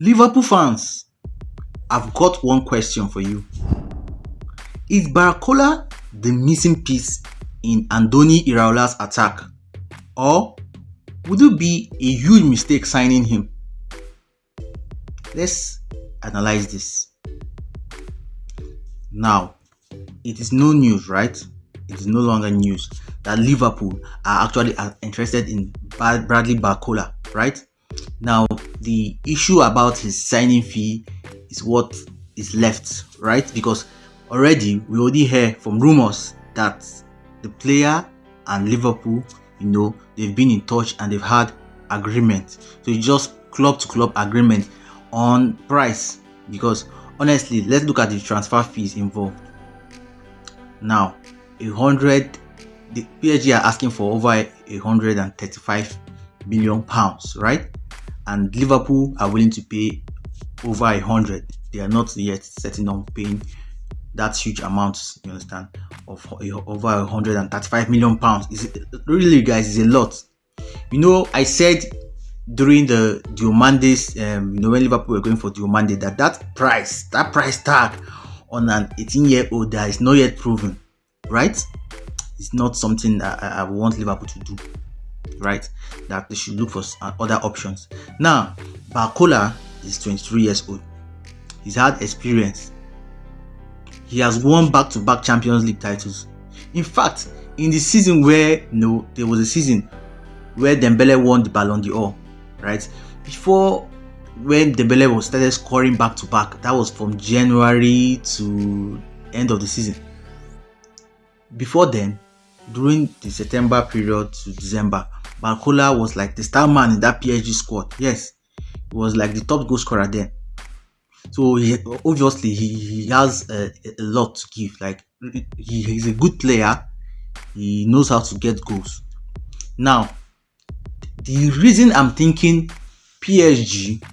Liverpool fans, I've got one question for you. Is Barcola the missing piece in Andoni Iraola's attack? Or would it be a huge mistake signing him? Let's analyze this. Now, it is no news, right? It is no longer news that Liverpool are actually interested in Bradley Barcola, right? Now, the issue about his signing fee is what is left, right? Because we already hear from rumors that the player and Liverpool, they've been in touch and they've had agreement. So it's just club to club agreement on price. Because honestly, let's look at the transfer fees involved. Now, the PSG are asking for over 135 million pounds, right? And Liverpool are willing to pay over 100. They are not yet setting on paying that huge amount, you understand, of over 135 million pounds. Really, guys, is a lot. I said during the Diomandis, when Liverpool were going for Diomande, that price tag on an 18-year-old that is not yet proven, right? It's not something that I want Liverpool to do, right? That they should look for other options. Now, Barcola is 23 years old. He's had experience. He has won back-to-back Champions League titles. In fact, in the season where, there was a season where Dembele won the Ballon d'Or, right? Before, when Dembele started scoring back-to-back, that was from January to end of the season. Before then, during the September period to December, Barcola was like the star man in that PSG squad. Yes, he was like the top goal scorer then. So obviously he has a lot to give. Like he's a good player. He knows how to get goals. Now, the reason I'm thinking PSG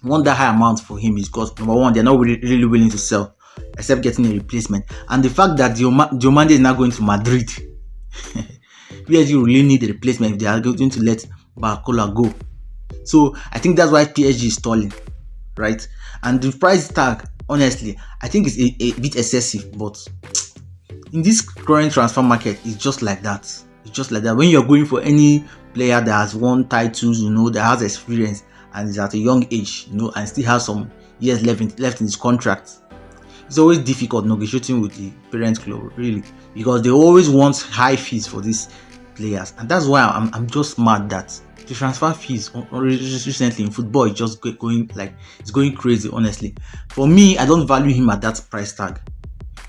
want that high amount for him is because, number one, they're not really willing to sell except getting a replacement, and the fact that Diomande is now going to Madrid. PSG really need a replacement if they are going to let Barcola go. So I think that's why PSG is stalling, right? And the price tag, honestly, I think is a bit excessive, but in this current transfer market, it's just like that. It's just like that. When you're going for any player that has won titles, that has experience and is at a young age, and still has some years left in his contract, it's always difficult negotiating with the parent club, really, because they always want high fees for these players, and that's why I'm just mad that the transfer fees recently in football is just going crazy. Honestly, for me, I don't value him at that price tag.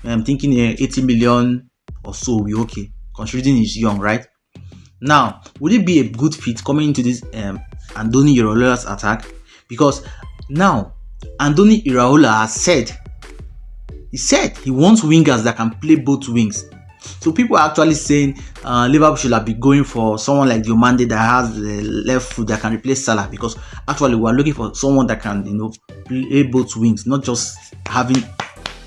I'm thinking 80 million or so will be okay, considering he's young, right? Now, would it be a good fit coming into this Andoni Iraola's attack? Because now Andoni Iraola has said he wants wingers that can play both wings. So people are actually saying Liverpool should have been going for someone like Diomande that has the left foot that can replace Salah, because actually we are looking for someone that can play both wings, not just having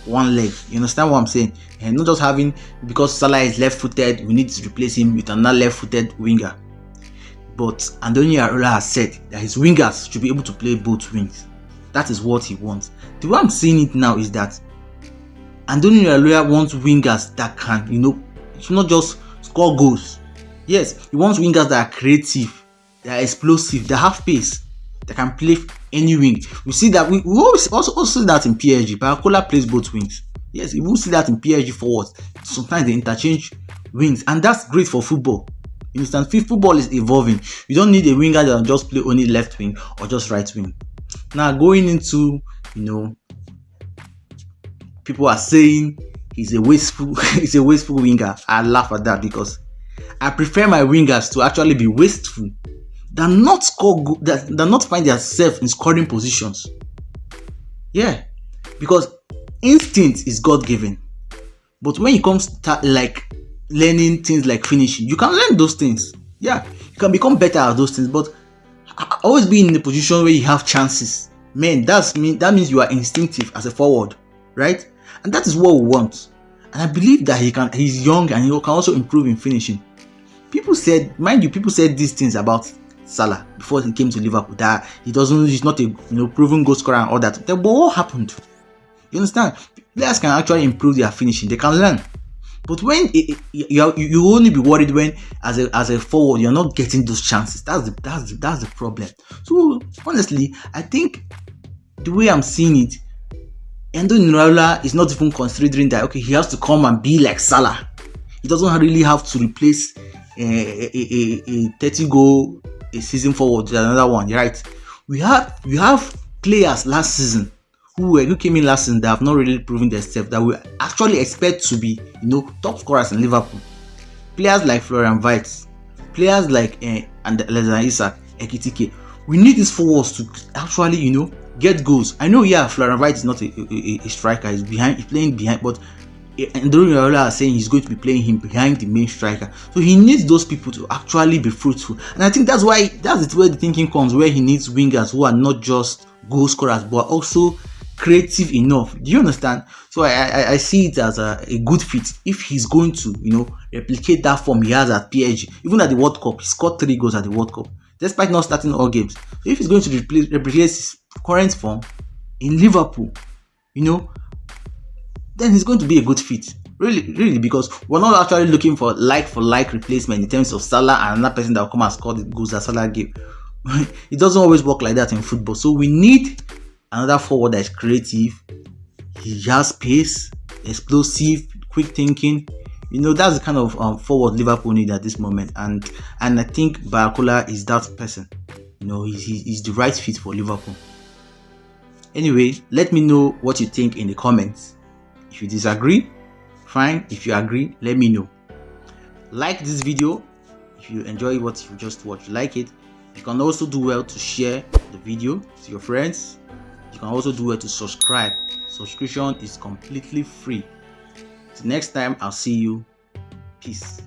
one leg. You understand what I'm saying? And not just having, because Salah is left-footed, we need to replace him with another left-footed winger. But Andoni Iraola has said that his wingers should be able to play both wings. That is what he wants. The way I'm seeing it now is that Andoni Iraola wants wingers that can, not just score goals. Yes, he wants wingers that are creative, that are explosive, that have pace, that can play any wing. We see that we always also see that in PSG. Barcola plays both wings. Yes, we will see that in PSG forwards. Sometimes they interchange wings, and that's great for football. You understand? Football is evolving. You don't need a winger that will just play only left wing or just right wing. Now, going into, people are saying he's a wasteful winger. I laugh at that, because I prefer my wingers to actually be wasteful than not score, than not find themselves in scoring positions. Yeah, because instinct is God-given, but when it comes to learning things like finishing, you can learn those things. Yeah, you can become better at those things, but always be in a position where you have chances. Man, that means you are instinctive as a forward, right? And that is what we want. And I believe that he's young and he can also improve in finishing. People said these things about Salah before he came to Liverpool. That he's not a proven goal scorer and all that. But what happened? You understand? Players can actually improve their finishing. They can learn. But when you only be worried when as a forward you're not getting those chances. That's the problem. So honestly, I think the way I'm seeing it, Endo Iraola is not even considering that he has to come and be like Salah. He doesn't really have to replace a 30 goal a season forward with another one, right? We have players last season who came in last season that have not really proven themselves, that we actually expect to be top scorers in Liverpool. Players like Florian Wirtz, players like Alexander Isak, Ekitike. We need these forwards to actually get goals. I know Florian Wirtz is not a striker, he's playing behind, but Endo Iraola are saying he's going to be playing him behind the main striker. So he needs those people to actually be fruitful. And I think that's where the thinking comes, where he needs wingers who are not just goal scorers but also creative enough. Do you understand? So I see it as a good fit if he's going to replicate that form he has at PSG. Even at the World Cup, he scored 3 goals at the World Cup despite not starting all games. So if he's going to replicate his current form in Liverpool, then he's going to be a good fit. Really, because we're not actually looking for like replacement in terms of Salah and another person that will come and score the goals that Salah gave. It doesn't always work like that in football. So we need another forward that is creative. He has pace, explosive, quick thinking. That's the kind of forward Liverpool need at this moment. And I think Barcola is that person. He's the right fit for Liverpool. Anyway, let me know what you think in the comments. If you disagree, fine. If you agree, let me know. Like this video if you enjoy what you just watched. Like it. You can also do well to share the video to your friends. You can also do well to subscribe. Subscription is completely free. Till next time, I'll see you. Peace.